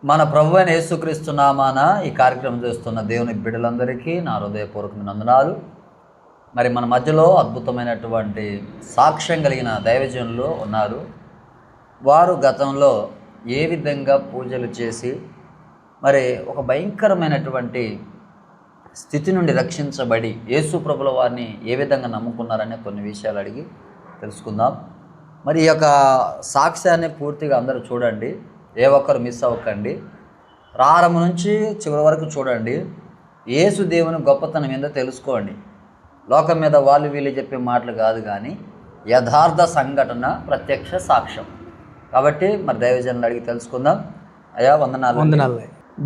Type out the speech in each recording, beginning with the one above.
మన ప్రభు అయిన యేసుక్రీస్తు నామాన ఈ కార్యక్రమం చేస్తున్న దేవుని బిడ్డలందరికీ నా హృదయపూర్వకమైన వందనాలు. మరి మన మధ్యలో అద్భుతమైనటువంటి సాక్ష్యం కలిగిన దైవజనులు ఉన్నారు. వారు గతంలో ఏ విధంగా పూజలు చేసి మరి ఒక భయంకరమైనటువంటి స్థితి నుండి రక్షించబడి యేసు ప్రభుల వారిని ఏ విధంగా నమ్ముకున్నారనే కొన్ని విషయాలు అడిగి తెలుసుకుందాం. మరి ఈ యొక్క సాక్ష్యాన్ని పూర్తిగా అందరూ చూడండి, ఏ ఒక్కరు మిస్ అవ్వకండి. ప్రారంభం నుంచి చివరి వరకు చూడండి. యేసు దేవుని గొప్పతనం ఏందో తెలుసుకోండి. లోకం మీద వాళ్ళు వీళ్ళు చెప్పే మాటలు కాదు, కానీ యథార్థ సంఘటన, ప్రత్యక్ష సాక్ష్యం. కాబట్టి మరి దైవజనులు అడిగి తెలుసుకుందాం. అయ్యా వందనాలు.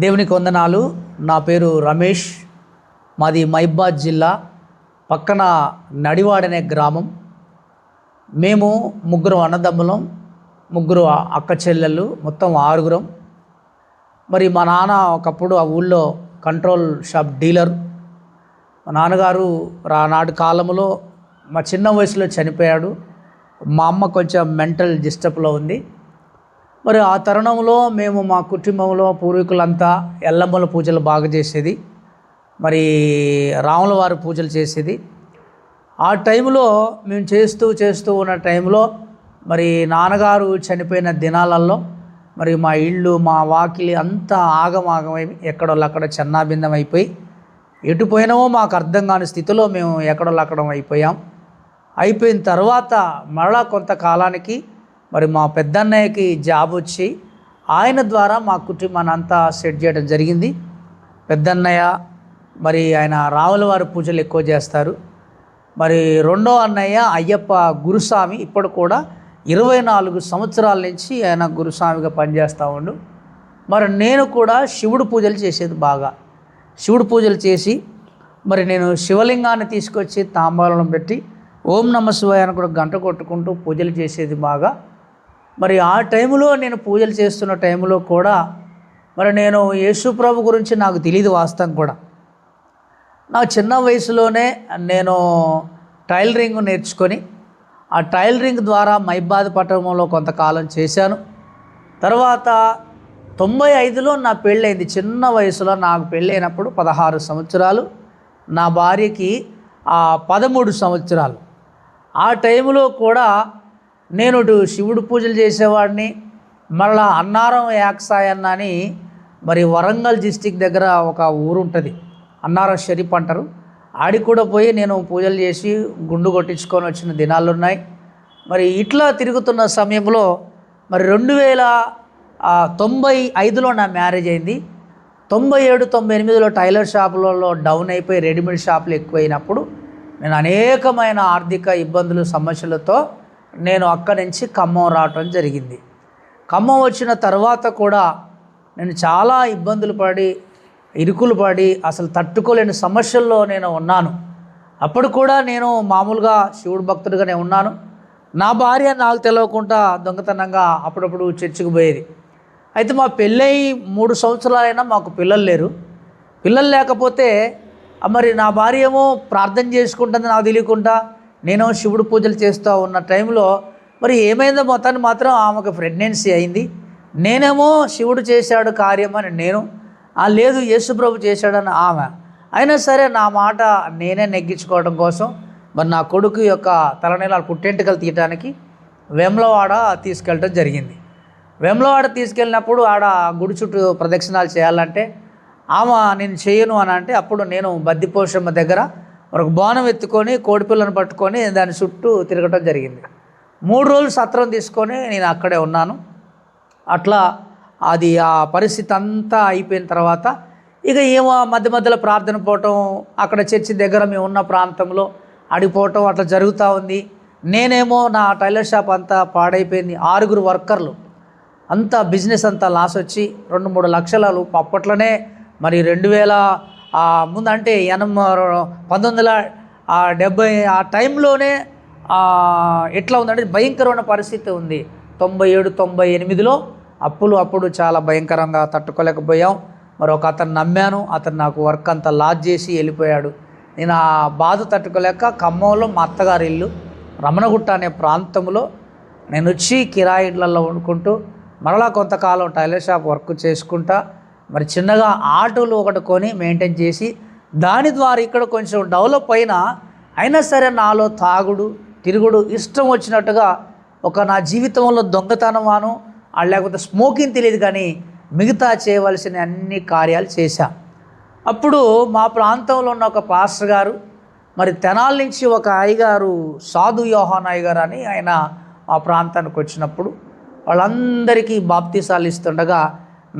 దేవునికి వందనాలు. నా పేరు రమేష్, మాది మహిబాద్ జిల్లా, పక్కన నడివాడనే గ్రామం. మేము ముగ్గురు అన్నదమ్ములం, ముగ్గురు అక్క చెల్లెళ్ళు, మొత్తం 6గురం. మరి మా నాన్న ఒకప్పుడు ఆ ఊళ్ళో కంట్రోల్ షాప్ డీలర్. మా నాన్నగారు ఆనాటి కాలంలో మా చిన్న వయసులో చనిపోయాడు. మా అమ్మ కొంచెం మెంటల్ డిస్టర్బ్లో ఉంది. మరి ఆ తరుణంలో మేము మా కుటుంబంలో పూర్వీకులంతా ఎల్లమ్మల పూజలు బాగా చేసేది, మరి రాముల వారి పూజలు చేసేది. ఆ టైంలో మేము చేస్తూ ఉన్న టైంలో మరి నాన్నగారు చనిపోయిన దినాలలో మరి మా ఇళ్ళు, మా వాకిలి అంతా ఆగమాగమై ఎక్కడోళ్ళక్కడ చెన్నాభిన్నం అయిపోయి ఎటు పోయినామో మాకు అర్థం కాని స్థితిలో మేము ఎక్కడోళ్ళక్కడ అయిపోయిన తర్వాత మరలా కొంతకాలానికి మరి మా పెద్దన్నయ్యకి జాబ్ వచ్చి ఆయన ద్వారా మా కుటుంబాన్ని అంతా సెట్ చేయడం జరిగింది. పెద్దన్నయ్య మరి ఆయన రాముల వారి పూజలు ఎక్కువ చేస్తారు. మరి రెండో అన్నయ్య అయ్యప్ప గురుస్వామి, ఇప్పుడు కూడా 24 సంవత్సరాల నుంచి ఆయన గురుస్వామిగా పనిచేస్తూ ఉండు. మరి నేను కూడా శివుడు పూజలు చేసేది బాగా. శివుడు పూజలు చేసి మరి నేను శివలింగాన్ని తీసుకొచ్చి తాంబాలను పెట్టి ఓం నమ శివాయ అని కూడా గంట కొట్టుకుంటూ పూజలు చేసేది బాగా. మరి ఆ టైంలో నేను పూజలు చేస్తున్న టైంలో కూడా మరి నేను యేసు ప్రభు గురించి నాకు తెలియదు వాస్తవం కూడా. నా చిన్న వయసులోనే నేను టైలరింగ్ నేర్చుకొని ఆ టైలరింగ్ ద్వారా మహిబాద్ పట్టణంలో కొంతకాలం చేశాను. తర్వాత 95లో నా పెళ్ళైంది. చిన్న వయసులో నాకు పెళ్ళైనప్పుడు 16 సంవత్సరాలు, నా భార్యకి 13 సంవత్సరాలు. ఆ టైంలో కూడా నేను శివుడు పూజలు చేసేవాడిని. మళ్ళా అన్నారం యాక్సాయన్న అని మరి వరంగల్ డిస్టిక్ దగ్గర ఒక ఊరు ఉంటుంది, అన్నారం షరీఫ్ అంటారు. ఆడికి కూడా పోయి నేను పూజలు చేసి గుండు కొట్టించుకొని వచ్చిన దినాలు ఉన్నాయి. మరి ఇట్లా తిరుగుతున్న సమయంలో మరి 1995లో నా మ్యారేజ్ అయింది. 97, 98లో టైలర్ షాపులలో డౌన్ అయిపోయి రెడీమేడ్ షాపులు ఎక్కువైనప్పుడు నేను అనేకమైన ఆర్థిక ఇబ్బందులు, సమస్యలతో నేను అక్కడి నుంచి ఖమ్మం రావటం జరిగింది. ఖమ్మం వచ్చిన తర్వాత కూడా నేను చాలా ఇబ్బందులు పడి, ఇరుకులు పడి, అసలు తట్టుకోలేని సమస్యల్లో నేను ఉన్నాను. అప్పుడు కూడా నేను మామూలుగా శివుడు భక్తుడిగానే ఉన్నాను. నా భార్య నాకు తెలియకుండా దొంగతనంగా అప్పుడప్పుడు చర్చికి పోయేది. అయితే మా పెళ్ళై 3 సంవత్సరాలైనా మాకు పిల్లలు లేరు. పిల్లలు లేకపోతే మరి నా భార్య ఏమో ప్రార్థన చేసుకుంటుంది నాకు తెలియకుండా, నేను శివుడు పూజలు చేస్తూ ఉన్న టైంలో మరి ఏమైందో మొత్తాన్ని మాత్రం ఆమెకు ప్రెగ్నెన్సీ అయింది. నేనేమో శివుడు చేశాడు కార్యం అని నేను, లేదు యేసుప్రభు చేశాడని ఆమె. అయినా సరే నా మాట నేనే నెగ్గించుకోవడం కోసం మరి నా కొడుకు యొక్క తలనీలాలు పుట్టెంటుకలు తీయటానికి వేములవాడ తీసుకెళ్ళడం జరిగింది. వేములవాడ తీసుకెళ్ళినప్పుడు ఆడ గుడి చుట్టూ ప్రదక్షిణాలు చేయాలంటే ఆమె నేను చేయను అని అంటే, అప్పుడు నేను బద్దిపోషమ్మ దగ్గర ఒక బోనం ఎత్తుకొని కోడిపిల్లను పట్టుకొని దాని చుట్టూ తిరగటం జరిగింది. 3 రోజులు సత్రం తీసుకొని నేను అక్కడే ఉన్నాను. అట్లా అది ఆ పరిస్థితి అంతా అయిపోయిన తర్వాత ఇక ఏమో మధ్యలో ప్రార్థన పోవటం, అక్కడ చర్చి దగ్గర మేము ఉన్న ప్రాంతంలో అడిగిపోవటం అట్లా జరుగుతూ ఉంది. నేనేమో నా టైలర్ షాప్ అంతా పాడైపోయింది. 6 వర్కర్లు, అంతా బిజినెస్ అంతా లాస్ వచ్చి 2-3 లక్షలు అప్పట్లోనే మరి 2000 ముందు అంటే 1970 ఆ టైంలోనే ఎట్లా ఉందంటే భయంకరమైన పరిస్థితి ఉంది. 97, 98లో అప్పుడు చాలా భయంకరంగా తట్టుకోలేకపోయాం. మరి ఒక అతను నమ్మాను, అతను నాకు వర్క్ అంతా లాజ్ చేసి వెళ్ళిపోయాడు. నేను ఆ బాధ తట్టుకోలేక ఖమ్మంలో మా అత్తగారి ఇల్లు రమణగుట్ట అనే ప్రాంతంలో నేను వచ్చి కిరాయి ఇళ్లలో వండుకుంటూ మరలా కొంతకాలం టైలర్ షాప్ వర్క్ చేసుకుంటా మరి చిన్నగా ఆటోలు ఒకటి కొని మెయింటైన్ చేసి దాని ద్వారా ఇక్కడ కొంచెం డెవలప్ అయినా సరే నాలో తాగుడు తిరుగుడు ఇష్టం వచ్చినట్టుగా ఒక నా జీవితంలో దొంగతనమాను లేకపోతే స్మోకింగ్ తెలియదు, కానీ మిగతా చేయవలసిన అన్ని కార్యాలు చేశా. అప్పుడు మా ప్రాంతంలో ఉన్న ఒక పాస్టర్ గారు, మరి తెనాల నుంచి ఒక అయ్యగారు సాధు యోహాన్ అయ్యగారు అని ఆయన ఆ ప్రాంతానికి వచ్చినప్పుడు వాళ్ళందరికీ బాప్తీసాలు ఇస్తుండగా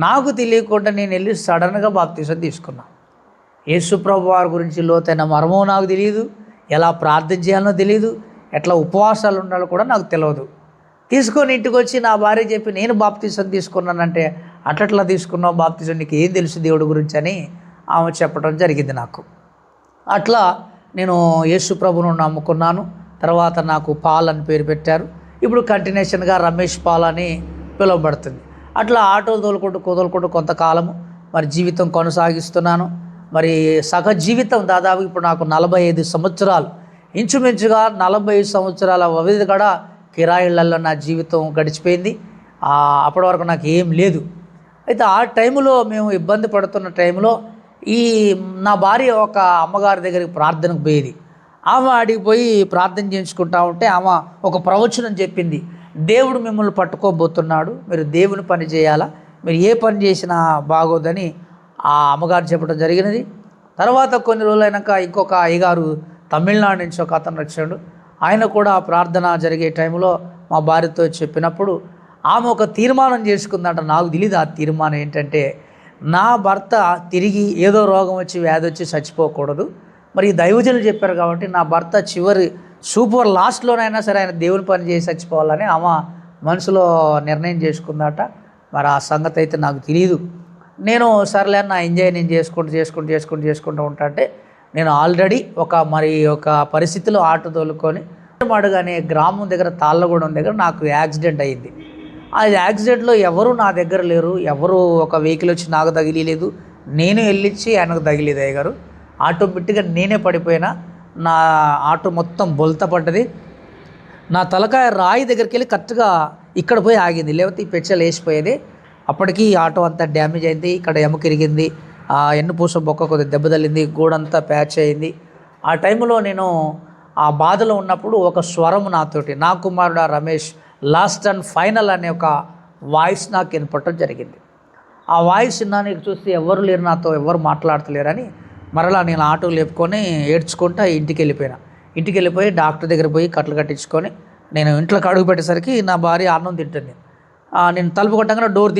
నాకు తెలియకుండా నేను వెళ్ళి సడన్గా బాప్తీసం తీసుకున్నా. యేసుప్రభు వారి గురించి లోతైన మర్మం నాకు తెలియదు, ఎలా ప్రార్థన చేయాలనో తెలియదు, ఎట్లా ఉపవాసాలు ఉండాలో కూడా నాకు తెలియదు. తీసుకొని ఇంటికి వచ్చి నా భార్య చెప్పి నేను బాప్తీసం తీసుకున్నానంటే అట్లా తీసుకున్నావు బాప్తీసం, నీకు ఏం తెలుసు దేవుడి గురించి అని ఆమె చెప్పడం జరిగింది నాకు. అట్లా నేను యేసు ప్రభును నమ్ముకున్నాను. తర్వాత నాకు పాల్ అని పేరు పెట్టారు. ఇప్పుడు కంటిన్యూషన్గా రమేష్ పాల్ అని పిలువబడుతుంది. అట్లా ఆటో తోలుకుంటూ కొంతకాలము మరి జీవితం కొనసాగిస్తున్నాను. మరి సగ జీవితం దాదాపు ఇప్పుడు నాకు 45 సంవత్సరాలు, ఇంచుమించుగా 45 సంవత్సరాల వ్యవధి కూడా కిరాయిళ్లలో నా జీవితం గడిచిపోయింది. అప్పటి వరకు నాకు ఏం లేదు. అయితే ఆ టైంలో మేము ఇబ్బంది పడుతున్న టైంలో నా భార్య ఒక అమ్మగారి దగ్గరికి ప్రార్థనకు పోయేది. ఆమె అడిగి పోయి ప్రార్థన చేయించుకుంటా ఉంటే ఆమె ఒక ప్రవచనం చెప్పింది, దేవుడు మిమ్మల్ని పట్టుకోబోతున్నాడు, మీరు దేవుని పని చేయాలా, మీరు ఏ పని చేసినా బాగోదని ఆ అమ్మగారు చెప్పడం జరిగినది. తర్వాత కొన్ని రోజులైనాక ఇంకొక అయ్యగారు తమిళనాడు నుంచి ఒక అతను వచ్చాడు. ఆయన కూడా ప్రార్థన జరిగే టైంలో మా భార్యతో చెప్పినప్పుడు ఆమె ఒక తీర్మానం చేసుకుందంట. నాకు తెలియదు ఆ తీర్మానం ఏంటంటే, నా భర్త తిరిగి ఏదో రోగం వచ్చి వ్యాధి వచ్చి చచ్చిపోకూడదు, మరి దైవజనులు చెప్పారు కాబట్టి నా భర్త చివరి సూపర్ లాస్ట్లోనైనా సరే ఆయన దేవుని పని చేసి చచ్చిపోవాలని ఆమె మనసులో నిర్ణయం చేసుకుందట. మరి ఆ సంగతి అయితే నాకు తెలియదు. నేను సర్లే నా ఎంజాయ్ నేను చేసుకుంటూ ఉంటా అంటే నేను ఆల్రెడీ ఒక పరిస్థితిలో ఆటో తోలుకొని మడుగనే గ్రామం దగ్గర తాళ్ళగూడెం దగ్గర నాకు యాక్సిడెంట్ అయ్యింది. ఆ యాక్సిడెంట్లో ఎవరు నా దగ్గర లేరు, ఎవరు ఒక వెహికల్ వచ్చి నాకు తగిలిలేదు, నేను వెళ్ళిచ్చి ఆయనకు తగిలేదు. అయ్యగారు ఆటోమేటిక్గా నేనే పడిపోయినా, నా ఆటో మొత్తం బొల్త పడ్డది. నా తలకాయ రాయి దగ్గరికి వెళ్ళి కరెక్ట్గా ఇక్కడ పోయి ఆగింది, లేకపోతే ఈ పెచ్చలు వేసిపోయేది. అప్పటికి ఆటో అంతా డ్యామేజ్ అయింది, ఇక్కడ ఎముక ఇరిగింది, ఎన్నుపూస బొక్క కొద్దిగా దెబ్బ తగిలింది, గోడంతా ప్యాచ్ అయింది. ఆ టైంలో నేను ఆ బాధలో ఉన్నప్పుడు ఒక స్వరం నాతోటి, నా కుమారుడు రమేష్ లాస్ట్ అండ్ ఫైనల్ అనే ఒక వాయిస్ నాకు వినపడటం జరిగింది. ఆ వాయిస్ నీకు చూస్తే ఎవరు లేరు, నాతో ఎవరు మాట్లాడతలేరని మరలా నేను ఆటో లేపుకొని ఏడ్చుకుంటా ఇంటికి వెళ్ళిపోయి డాక్టర్ దగ్గర పోయి కట్లు కట్టించుకొని నేను ఇంట్లోకి అడుగు పెట్టేసరికి నా భార్య అన్నం తింటుంది. నేను తలుపు కొట్టగానే డోర్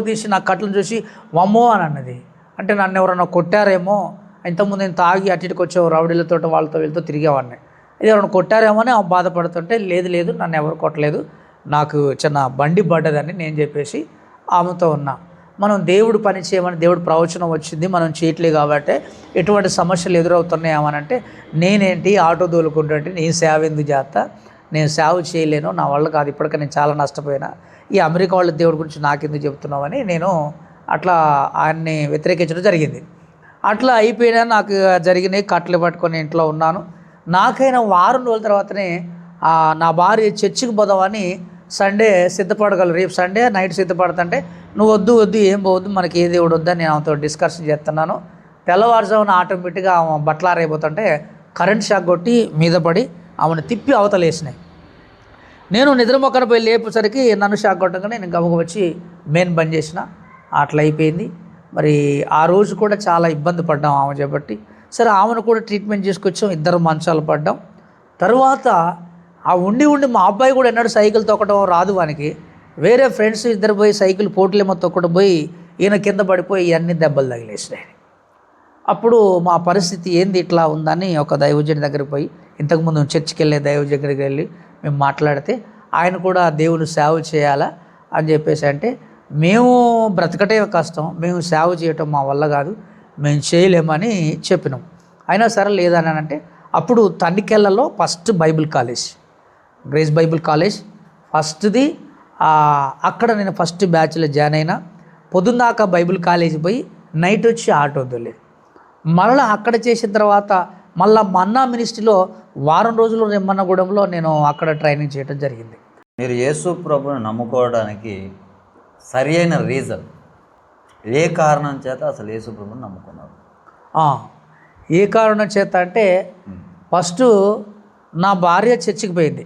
తీసి నా కట్లను చూసి వమ్మో అని అన్నది. అంటే నన్ను ఎవరన్నా కొట్టారేమో, ఇంతకుముందు నేను తాగి అటుకి వచ్చే రౌడీలతో వాళ్ళతో వీళ్ళతో తిరిగేవాడిని, ఇది ఎవరైనా కొట్టారేమో అని బాధపడుతుంటే లేదు నన్ను ఎవరు కొట్టలేదు, నాకు చిన్న బండి పడ్డదని నేను చెప్పేసి ఆమెతో ఉన్నా. మనం దేవుడు పని చేయమని దేవుడు ప్రవచనం వచ్చింది, మనం చేయట్లేదు కాబట్టి ఎటువంటి సమస్యలు ఎదురవుతున్నాయేమనంటే, నేనేంటి ఆటో తోలుకుంటుంటే నేను సేవ ఎందుకు చేస్తా, నేను సేవ చేయలేను, నా వల్ల కాదు, ఇప్పటికే నేను చాలా నష్టపోయినా, ఈ అమెరికా వాళ్ళ దేవుడి గురించి నాకెందుకు చెప్తున్నామని నేను అట్లా ఆయన్ని వ్యతిరేకించడం జరిగింది. అట్లా అయిపోయినా నాకు జరిగినాయి, కట్టలు పట్టుకొని ఇంట్లో ఉన్నాను. నాకైనా వారం రోజుల తర్వాతనే నా భార్య చర్చికి పోదామని సండే సిద్ధపడగలరు, రేపు సండే నైట్ సిద్ధపడుతుంటే నువ్వు వద్దు ఏం పోవద్దు, మనకి ఏ దేవుడు వద్దని నేను ఆమెతో డిస్కషన్ చేస్తున్నాను. తెల్లవారుజామున ఆటోమేటిక్గా ఆమె బట్టలారైపోతుంటే కరెంట్ షాక్ కొట్టి మీద పడి ఆమెను తిప్పి అవతలేసినాయి. నేను నిద్ర మొక్కన పోయి లేపేసరికి నన్ను షాక్ కొట్టగానే నేను గబగ వచ్చి మెయిన్ బంద్ చేసిన. అట్లా అయిపోయింది. మరి ఆ రోజు కూడా చాలా ఇబ్బంది పడ్డాం ఆమె చేపట్టి. సరే ఆమెను కూడా ట్రీట్మెంట్ చేసుకొచ్చాం, ఇద్దరు మంచాలు పడ్డాం. తర్వాత ఆ ఉండి మా అబ్బాయి కూడా ఎన్నడూ సైకిల్ తొక్కడం రాదు వానికి. వేరే ఫ్రెండ్స్ ఇద్దరు పోయి సైకిల్ పోటీలేమో తొక్కడం పోయి ఈయన కింద పడిపోయి ఇవన్నీ దెబ్బలు తగిలేసినాయి. అప్పుడు మా పరిస్థితి ఏంది ఇట్లా ఉందని ఒక దైవజనుడి దగ్గరికి పోయి, ఇంతకుముందు చర్చికి వెళ్ళే దైవజనుడి దగ్గరికి వెళ్ళి మేము మాట్లాడితే ఆయన కూడా దేవుని సేవ చేయాలా అని చెప్పేసి అంటే, మేము బ్రతకటే కష్టం, మేము సేవ చేయటం మా వల్ల కాదు, మేము చేయలేమని చెప్పినాం. అయినా సరే లేదని అంటే అప్పుడు తనికెళ్ళలో first bible college, grace bible college ఫస్ట్ది. అక్కడ నేను ఫస్ట్ బ్యాచ్లో జాయిన్ అయినా. పొద్దున్నాక బైబిల్ కాలేజ్ పోయి నైట్ వచ్చి ఆటో దొల్లేదు. మళ్ళీ అక్కడ చేసిన తర్వాత మళ్ళీ మన్నా మినిస్ట్రీలో వారం రోజులు రెమ్మన్నగూడెంలో నేను అక్కడ ట్రైనింగ్ చేయడం జరిగింది. మీరు యేసు ప్రభుని నమ్ముకోవడానికి సరి అయిన రీజన్, ఏ కారణం చేత అసలు యేసు ప్రభువుని నమ్ముకున్నారు? ఏ కారణం చేత అంటే ఫస్ట్ నా భార్య చర్చికి పోయింది.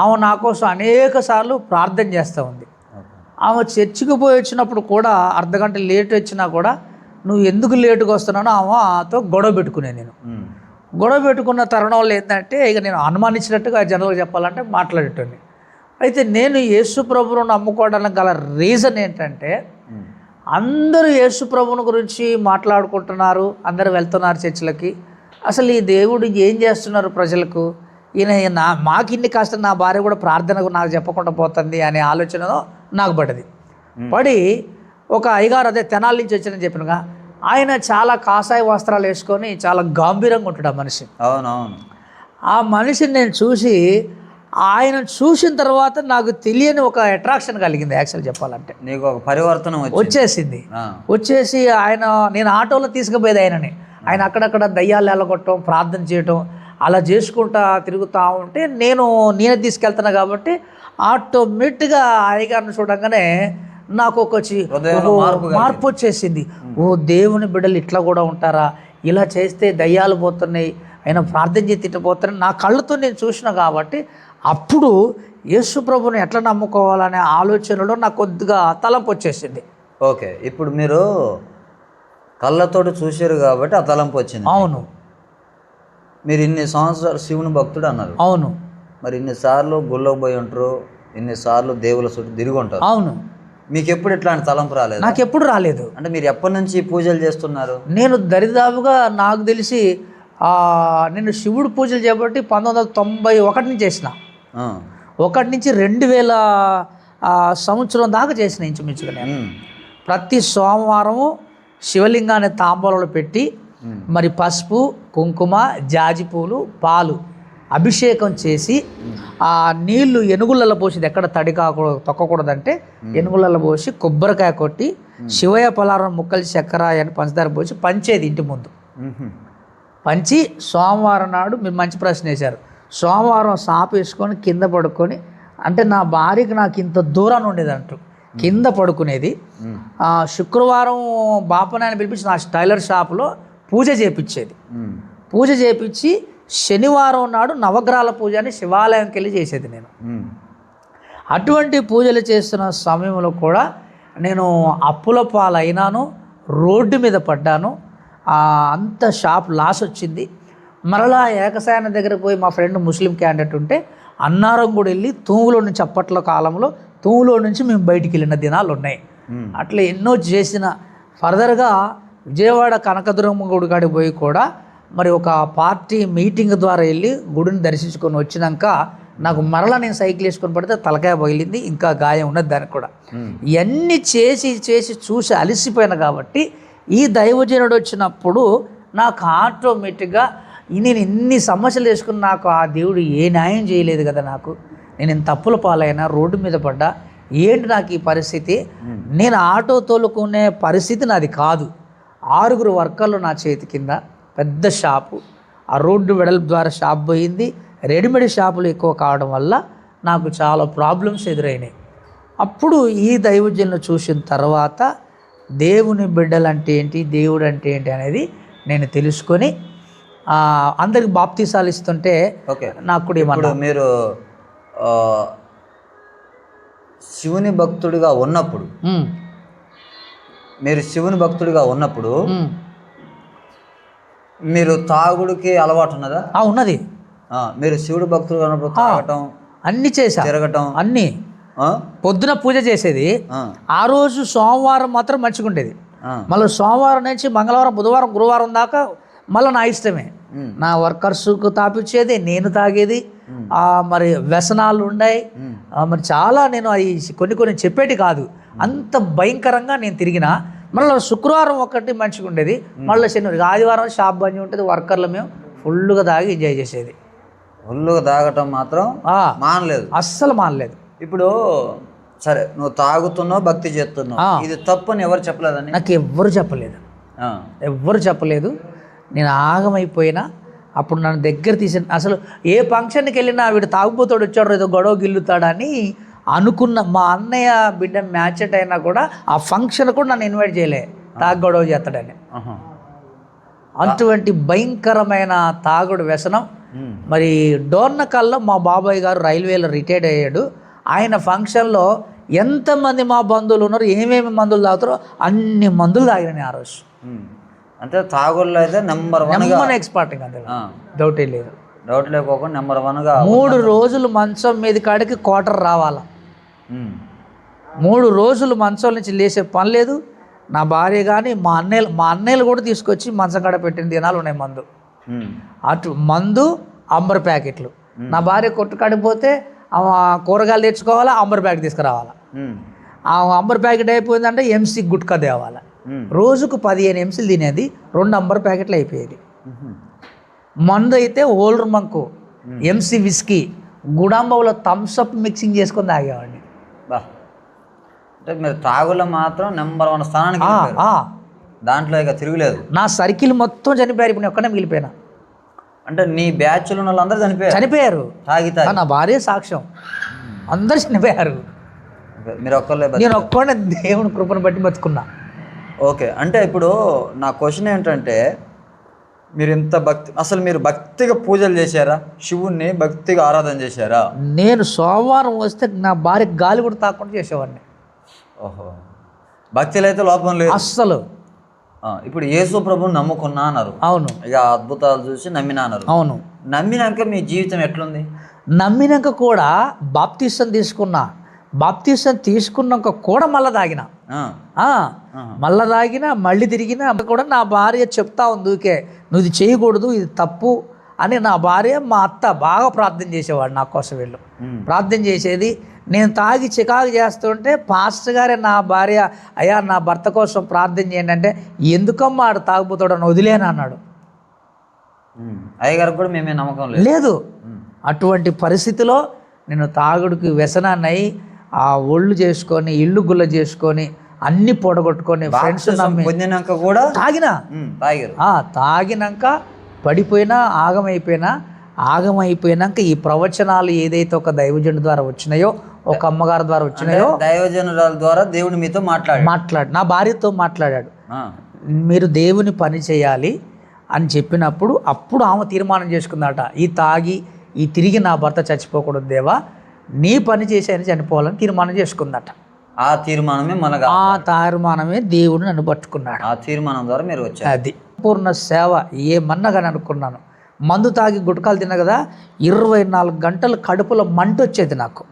ఆమె నా కోసం అనేక సార్లు ప్రార్థన చేస్తూ ఉంది. ఆమె చర్చికి పోయి వచ్చినప్పుడు కూడా అర్ధగంట లేట్ వచ్చినా కూడా నువ్వు ఎందుకు లేటుగా వస్తున్నానో ఆమెతో గొడవ పెట్టుకునేది. నేను గొడవ పెట్టుకున్న తరుణంలో ఏంటంటే ఇక నేను అనుమానించినట్టుగా జనరల్గా చెప్పాలంటే మాట్లాడేటోని. అయితే నేను యేసు ప్రభువును నమ్ముకోవడానికి గల రీజన్ ఏంటంటే అందరూ యేసు ప్రభువుని గురించి మాట్లాడుకుంటున్నారు, అందరూ వెళ్తున్నారు చర్చిలకి. అసలు ఈ దేవుడు ఏం చేస్తున్నారు ప్రజలకు, ఈయన మాకు ఇన్ని కష్టం, నా భార్య కూడా ప్రార్థనకు నాకు చెప్పకుండా పోతుంది అనే ఆలోచనలో నాకు పడ్డది. పడి ఒక అయ్యగారు, అదే తెనాలి నుంచి వచ్చినని చెప్పినగా, ఆయన చాలా కాషాయ వస్త్రాలు వేసుకొని చాలా గంభీరంగా ఉంటాడు ఆ మనిషి. అవునవును. ఆ మనిషిని నేను చూసి, ఆయన చూసిన తర్వాత నాకు తెలియని ఒక అట్రాక్షన్ కలిగింది. యాక్చువల్ చెప్పాలంటే నీకు ఒక పరివర్తనం వచ్చేసింది. వచ్చేసి నేను ఆటోలో తీసుకుపోయేది ఆయనని. ఆయన అక్కడక్కడ దయ్యాలు ఎలగొట్టడం, ప్రార్థన చేయటం అలా చేసుకుంటా తిరుగుతూ ఉంటే నేనే తీసుకెళ్తున్నా కాబట్టి ఆటోమేటిక్గా అయ్యగారిని చూడంగానే నాకు ఒక మార్పు వచ్చేసింది. ఓ దేవుని బిడ్డలు ఇట్లా కూడా ఉంటారా, ఇలా చేస్తే దయ్యాలు పోతున్నాయి, ఆయన ప్రార్థన చేసి తిట్టపోతున్నాయి నా కళ్ళతో నేను చూసిన కాబట్టి అప్పుడు యేసు ప్రభుని ఎట్లా నమ్ముకోవాలనే ఆలోచనలో నాకు కొద్దిగా తలంపు వచ్చేసింది. ఓకే, ఇప్పుడు మీరు కళ్ళతోటి చూశారు కాబట్టి ఆ తలంపు వచ్చింది. అవును. మీరు ఇన్ని సంవత్సరాలు శివుని భక్తుడు అన్నారు. అవును. మరి ఇన్నిసార్లు గుళ్ళకు పోయి ఉంటారు, ఇన్నిసార్లు దేవుల చుట్టూ తిరిగి ఉంటారు. అవును. మీకు ఎప్పుడు ఇట్లాంటి తలంపు రాలేదు? నాకు ఎప్పుడు రాలేదు. అంటే మీరు ఎప్పటి నుంచి పూజలు చేస్తున్నారు? నేను దరిదాపుగా నాకు తెలిసి నేను శివుడు పూజలు చేపట్టి 1991 నుంచి చేసిన. 1 నుంచి 2000 సంవత్సరం దాకా చేసిన ఇంచుమించుగా. నేను ప్రతి సోమవారము శివలింగాన్ని తాంబూలంలో పెట్టి మరి పసుపు, కుంకుమ, జాజి పూలు, పాలు అభిషేకం చేసి ఆ నీళ్లు ఎనుగులలో పోసి, ఎక్కడ తడి కాకూడదు తొక్కకూడదంటే ఎనుగులలో పోసి కొబ్బరికాయ కొట్టి శివయ్య పలారం ముక్కలు చక్కెర అని పంచదార పోసి పంచేది ఇంటి ముందు. పంచి సోమవారం నాడు మీరు మంచి ప్రశ్న వేశారు. సోమవారం సాపు వేసుకొని కింద పడుకొని, అంటే నా భార్యకి నాకు ఇంత దూరాన్ని ఉండేది అంటూ కింద పడుకునేది. శుక్రవారం బాపనాన్ని పిలిపించి నా టైలర్ షాపులో పూజ చేపించేది. పూజ చేపించి శనివారం నాడు నవగ్రహాల పూజ అని శివాలయంకి వెళ్ళి చేసేది నేను. అటువంటి పూజలు చేస్తున్న సమయంలో కూడా నేను అప్పుల పాలైనాను, రోడ్డు మీద పడ్డాను. అంత షాప్ లాస్ వచ్చింది. మరలా ఏకశాయన దగ్గర పోయి మా ఫ్రెండ్ ముస్లిం క్యాండిడేట్ ఉంటే అన్నారం కూడా వెళ్ళి తూములో నుంచి అప్పట్లో కాలంలో తూములో నుంచి మేము బయటికి వెళ్ళిన దినాలు ఉన్నాయి. అట్లా ఎన్నో చేసిన ఫర్దర్గా విజయవాడ కనకదుర్గమ్మ గుడి కాడికి పోయి కూడా మరి ఒక పార్టీ మీటింగ్ ద్వారా వెళ్ళి గుడిని దర్శించుకొని వచ్చినాక నాకు మరలా నేను సైకిల్ వేసుకొని పడితే తలకాయ పగిలింది, ఇంకా గాయం ఉన్నది దానికి కూడా. ఇవన్నీ చేసి చూసి అలసిపోయాను కాబట్టి ఈ దైవజనుడు వచ్చినప్పుడు నాకు ఆటోమేటిక్గా నేను ఇన్ని సమస్యలు వేసుకుని నాకు ఆ దేవుడు ఏ న్యాయం చేయలేదు కదా, నాకు నేను ఇంత తప్పుల పాలైనా, రోడ్డు మీద పడ్డా, ఏంటి నాకు ఈ పరిస్థితి, నేను ఆటో తోలుకునే పరిస్థితి నాది కాదు. 6 వర్కర్లు నా చేతి కింద, పెద్ద షాపు, ఆ రోడ్డు వెడల్పు ద్వారా షాప్ పోయింది. రెడీమేడ్ షాపులు ఎక్కువ కావడం వల్ల నాకు చాలా ప్రాబ్లమ్స్ ఎదురైనాయి. అప్పుడు ఈ దైవజనులు చూసిన తర్వాత దేవుని బిడ్డలంటే ఏంటి, దేవుడు అంటే ఏంటి అనేది నేను తెలుసుకొని అందరికి బాప్తీసాలు ఇస్తుంటే నాకు కూడా ఏమన్నా, మీరు శివుని భక్తుడిగా ఉన్నప్పుడు మీరు తాగుడికి అలవాటు ఉన్నదా? ఉన్నది. మీరు శివుడు భక్తుడుగా ఉన్నప్పుడు తాగటం అన్నీ చేసా, తిరగటం అన్నీ. పొద్దున పూజ చేసేది, ఆ రోజు సోమవారం మాత్రం మంచిగా ఉండేది. మళ్ళీ సోమవారం నుంచి మంగళవారం, బుధవారం, గురువారం దాకా మళ్ళీ నా ఇష్టమే. నా వర్కర్స్కు తాపిచ్చేది, నేను తాగేది. మరి వ్యసనాలు ఉన్నాయి, మరి చాలా నేను అవి కొన్ని చెప్పేటి కాదు, అంత భయంకరంగా నేను తిరిగిన. మళ్ళీ శుక్రవారం ఒకటి మంచిగా ఉండేది, మళ్ళీ శనివారం, ఆదివారం షాప్ బంద్ ఉంటుంది. వర్కర్లు మేము ఫుల్గా తాగి ఎంజాయ్ చేసేది. ఫుల్గా తాగటం మాత్రం మానలేదు, అస్సలు మానలేదు. ఇప్పుడు సరే, నువ్వు తాగుతున్నావు, భక్తి చేస్తున్నావు, ఇది తప్పు అని ఎవరు చెప్పలేదని? నాకు ఎవ్వరు చెప్పలేదు. నేను ఆగమైపోయినా. అప్పుడు నన్ను దగ్గర తీసిన, అసలు ఏ ఫంక్షన్కి వెళ్ళినా వీడు తాగుపోతాడు వచ్చాడు, ఏదో గొడవ గిల్లుతాడని అనుకున్న మా అన్నయ్య బిడ్డ మ్యాచెట్ అయినా కూడా ఆ ఫంక్షన్ కూడా నన్ను ఇన్వైట్ చేయలే, తాగొడవ చేస్తాడని. అటువంటి భయంకరమైన తాగుడు వ్యసనం. మరి డోర్నకల్లో మా బాబాయ్ గారు రైల్వేలో రిటైర్డ్ అయ్యాడు. ఆయన ఫంక్షన్లో ఎంతమంది మా బంధువులు ఉన్నారు, ఏమేమి మందులు తాగుతారో అన్ని మందులు తాగినాయి ఆ రోజు. అంటే తాగుల్లో అయితే నెంబర్ ఎక్స్పర్ట్, అంతే, డౌటే లేదు. డౌట్ లేకోకుండా నెంబర్ 1గా 3 రోజులు మంచం మీద కాడికి క్వార్టర్ రావాలా. 3 రోజులు మంచం నుంచి లేచే పని లేదు. నా భార్య కానీ మా అన్నయ్యలు కూడా తీసుకొచ్చి మంచం కాడ పెట్టిన దినాలు ఉన్నాయి మందు. అటు మందు అంబర్ ప్యాకెట్లు. నా భార్య కొట్టు కాడిపోతే కూరగాయలు తెచ్చుకోవాలా, అంబర్ ప్యాకెట్ తీసుకురావాలా. ఆ అంబర్ ప్యాకెట్ అయిపోయిందంటే ఎంసీ గుట్కా తేవాలా. రోజుకు 15 ఎంసీలు తినేది, 2 అంబర్ ప్యాకెట్లు అయిపోయేది. మందు అయితే ఓల్డర్ మంకు, ఎంసీ విస్కీ, గుడాంబవులో థమ్స్అప్ మిక్సింగ్ చేసుకొని తాగేవాడిని. అంటే మీరు తాగులో మాత్రం నెంబర్ 1 స్థానానికి, దాంట్లో ఇక తిరుగులేదు. నా సర్కిల్ మొత్తం చనిపోయారు, ఇప్పుడు నేను ఒక్కనే మిగిలిపోయినా. అంటే నీ బ్యాచ్లో ఉన్న వాళ్ళందరూ చనిపోయారు తాగి. నా భార్య సాక్ష్యం, అందరు చనిపోయారు. మీరు ఒక్కళ్ళే? నేను ఒక్కడే దేవుని కృపను బట్టి బతుకున్నా. ఓకే, అంటే ఇప్పుడు నా క్వశ్చన్ ఏంటంటే, మీరు ఇంత అసలు మీరు భక్తిగా పూజలు చేశారా? శివుణ్ణి భక్తిగా ఆరాధన చేశారా? నేను సోమవారం వస్తే నా భార్య గాలి కూడా తాకుండా చేసేవాడిని. ఓహో, భక్తిలో అయితే లోపం లేదు అస్సలు. ఇప్పుడు యేసు ప్రభుని నమ్ముకున్నా అన్నారు. అవును. ఇక అద్భుతాలు చూసి నమ్మినా అన్నారు. అవును. నమ్మినాక మీ జీవితం ఎట్లుంది? నమ్మినాక కూడా బాప్తిసం తీసుకున్నా. బాప్తిసం తీసుకున్నాక కూడా మళ్ళీ తాగిన, మళ్ళీ తాగినా, మళ్ళీ తిరిగినా కూడా నా భార్య చెప్తా ఉంది, ఊకే నువ్వు ఇది చేయకూడదు, ఇది తప్పు అని. నా భార్య, మా అత్త బాగా ప్రార్థన చేసేవాడు నా కోసం. వీళ్ళు ప్రార్థన చేసేది. నేను తాగి చికాకు చేస్తుంటే పాస్టర్ గారే నా భార్య, అయ్యా నా భర్త కోసం ప్రార్థన చేయండి అంటే, ఎందుకమ్మా ఆడు తాగుపోతాడు అని వదిలేను అన్నాడు. అయ్యగారికి కూడా మేమే నమ్మకం లేదు. అటువంటి పరిస్థితిలో నేను తాగుడికి వ్యసనాన్ని ఆ ఒళ్ళు చేసుకొని, ఇల్లు గుల్ల చేసుకొని, అన్ని పొడగొట్టుకొని, ఫ్రెండ్స్ పొందినాక కూడా తాగినాక పడిపోయినా, ఆగమైపోయినాక ఈ ప్రవచనాలు ఏదైతే ఒక దైవజనుడి ద్వారా వచ్చినాయో, ఒక అమ్మగారి ద్వారా వచ్చినాయో, దైవజనురాల ద్వారా దేవుడు మీతో మాట్లాడు నా భార్యతో మాట్లాడాడు. మీరు దేవుని పని చేయాలి అని చెప్పినప్పుడు అప్పుడు ఆమె తీర్మానం చేసుకుందట, ఈ తిరిగి నా భర్త చచ్చిపోకూడదు దేవా, నీ పని చేసి ఆయన చనిపోవాలని తీర్మానం చేసుకుందట. ఆ తీర్మానమే దేవుడు నన్ను పట్టుకున్నాడు. ఆ తీర్మానం ద్వారా మీరు వచ్చారు. అది పూర్ణ సేవ ఏమన్నగాని అనుకున్నాను. మందు తాగి గుట్కాలు తిన్నా కదా, 24 గంటలు కడుపులో మంట వచ్చేది నాకు.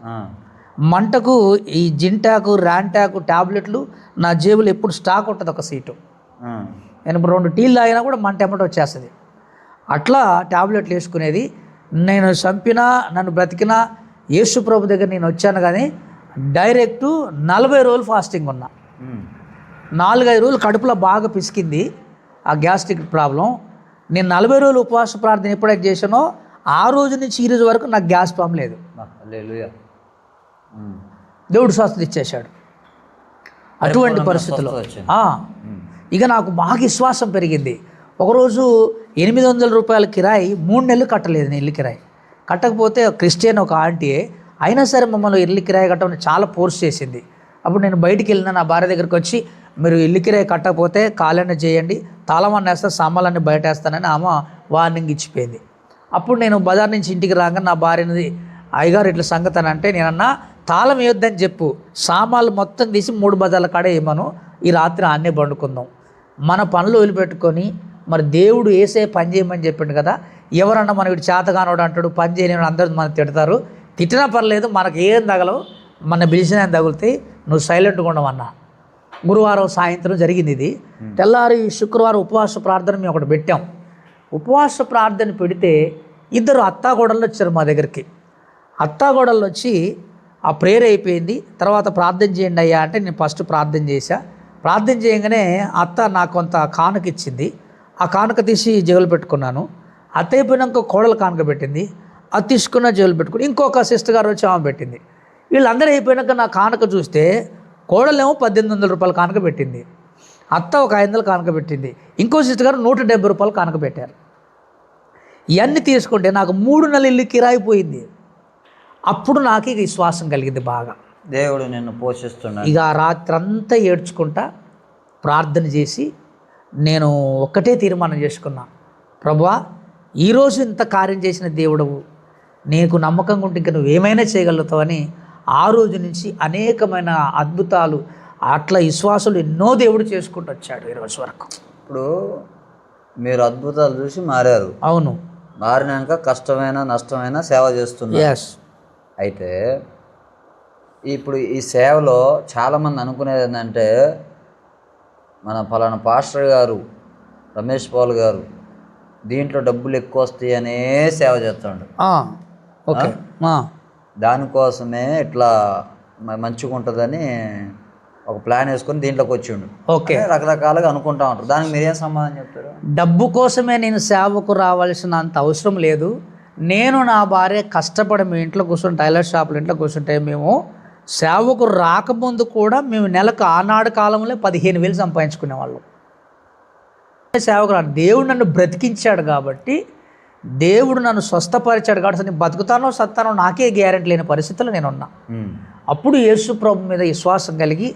మంటకు ఈ జింటాకు, ర్యాంటాకు టాబ్లెట్లు నా జేబులో ఎప్పుడు స్టాక్ ఉంటుంది, ఒక సీటు. నేను ఇప్పుడు 2 టీలు తాగినా కూడా మంట ఎమ్మట వచ్చేస్తుంది. అట్లా టాబ్లెట్లు వేసుకునేది. నేను చంపినా, నన్ను బ్రతికినా యేసు ప్రభు దగ్గర నేను వచ్చాను. కానీ డైరెక్టు 40 రోజులు ఫాస్టింగ్ ఉన్నా. 4-5 రోజులు కడుపులో బాగా పిసికింది ఆ గ్యాస్ట్రిక్ ప్రాబ్లం. నేను 40 రోజులు ఉపవాస ప్రార్థన ఎప్పుడైతే చేశానో ఆ రోజు నుంచి ఈ రోజు వరకు నాకు గ్యాస్ ప్రాబ్లం లేదు. దేవుడు స్వస్థత ఇచ్చేశాడు. అటువంటి పరిస్థితుల్లో ఇక నాకు బాగా విశ్వాసం పెరిగింది. ఒకరోజు 800 రూపాయల కిరాయి 3 నెలలు కట్టలేదు నేను, ఇల్లు కిరాయి కట్టకపోతే. క్రిస్టియన్ ఒక ఆంటీ అయినా సరే మమ్మల్ని ఇల్లు కిరాయి కట్టమని చాలా ఫోర్స్ చేసింది. అప్పుడు నేను బయటికి వెళ్ళిన నా భార్య దగ్గరికి వచ్చి, మీరు ఇల్లు కిరాయి కట్టకపోతే కాలన్న చేయండి, తాళమన్న వేస్తా, సామాన్లన్నీ బయట వేస్తానని ఆమె వార్నింగ్ ఇచ్చిపోయింది. అప్పుడు నేను బజార్ నుంచి ఇంటికి రాగానే నా భార్యని, అయ్యగారు ఇట్లా సంగతి అని అంటే, నేనన్నా తాళం వేయొద్దని చెప్పు, సామాన్లు మొత్తం తీసి 3 బజార్ల కాడే వేయమను, ఈ రాత్రి ఆన్నే పండుకుందాం. మన పనులు వదిలిపెట్టుకొని, మరి దేవుడు వేసే పని చేయమని చెప్పిండు కదా, ఎవరన్నా మన వీడు చేతగానోడు అంటాడు, పని చేయలేని అందరూ మనం తిడతారు, తిట్టినా పర్లేదు, మనకు ఏం తగలవు, మన పిలిచిన తగులుతాయి, నువ్వు సైలెంట్గా ఉండమన్నా. గురువారం సాయంత్రం జరిగింది ఇది. తెల్లారి శుక్రవారం ఉపవాస ప్రార్థన మేము ఒకటి పెట్టాం. ఉపవాస ప్రార్థన పెడితే 2 అత్తాగోడళ్ళు వచ్చారు మా దగ్గరికి. అత్తాగోడళ్ళు వచ్చి ఆ ప్రేయర్ అయిపోయింది, తర్వాత ప్రార్థన చేయండి అయ్యా అంటే నేను ఫస్ట్ ప్రార్థన చేశా. ప్రార్థన చేయగానే అత్త నాకు కొంత కానుక ఇచ్చింది. ఆ కానుక తీసి జేబులు పెట్టుకున్నాను. అత్త అయిపోయినాక కోడలు కానుక పెట్టింది, అది తీసుకున్న జేబులు పెట్టుకుని ఇంకొక సిస్టర్ గారు వచ్చి ఆమె పెట్టింది. వీళ్ళందరూ అయిపోయినాక నా కానుక చూస్తే కోడలేమో 1800 రూపాయల కానుక పెట్టింది, అత్త ఒక 500 కానుక పెట్టింది, ఇంకో సిస్టర్ గారు 170 రూపాయలు కానుక పెట్టారు. ఇవన్నీ తీసుకుంటే నాకు 3 నెలల ఇల్లు కిరాయి పోయింది. అప్పుడు నాకు ఇక విశ్వాసం కలిగింది బాగా. దేవుడు నిన్ను పోషిస్తున్నాడు. ఇక ఆ రాత్రంతా ఏడ్చుకుంటా ప్రార్థన చేసి నేను ఒక్కటే తీర్మానం చేసుకున్నా, ప్రభువా ఈరోజు ఇంత కార్యం చేసిన దేవుడవు, నీకు నమ్మకంగా ఉంటే ఇంకా నువ్వేమైనా చేయగలుగుతావని ఆ రోజు నుంచి అనేకమైన అద్భుతాలు అట్లా విశ్వాసాలు ఎన్నో దేవుడు చేసుకుంటూ వచ్చాడు ఈ రోజు వరకు. ఇప్పుడు మీరు అద్భుతాలు చూసి మారారు. అవును, మారినాక కష్టమైన నష్టమైన సేవ చేస్తున్నారు. ఎస్. అయితే ఇప్పుడు ఈ సేవలో చాలామంది అనుకునేది ఏంటంటే, మన ఫలానా పాస్టర్ గారు రమేష్ పాల్ గారు దీంట్లో డబ్బులు ఎక్కువ వస్తాయి అనే సేవ చేస్తాడు. ఓకే, దానికోసమే ఇట్లా మంచిగా ఉంటుందని ఒక ప్లాన్ వేసుకొని దీంట్లోకి వచ్చిండు. ఓకే, రకరకాలుగా అనుకుంటా ఉంటారు. దానికి మీరేం సమాధానం చెప్తారు? డబ్బు కోసమే నేను సేవకు రావాల్సినంత అవసరం లేదు. నేను నా భార్య కష్టపడి మీ ఇంట్లో కూర్చుని టైలర్ షాపులు ఇంట్లో కూర్చుంటే మేము సేవకు రాకముందు కూడా మేము నెలకు ఆనాడు కాలంలో 15,000 సంపాదించుకునేవాళ్ళం. సేవకు దేవుడు నన్ను బ్రతికించాడు కాబట్టి, దేవుడు నన్ను స్వస్థపరిచాడు కాబట్టి నేను బతుకుతానో సత్తానో నాకే గ్యారెంటీ లేని పరిస్థితుల్లో నేను ఉన్నా. అప్పుడు యేసు ప్రభు మీద విశ్వాసం కలిగి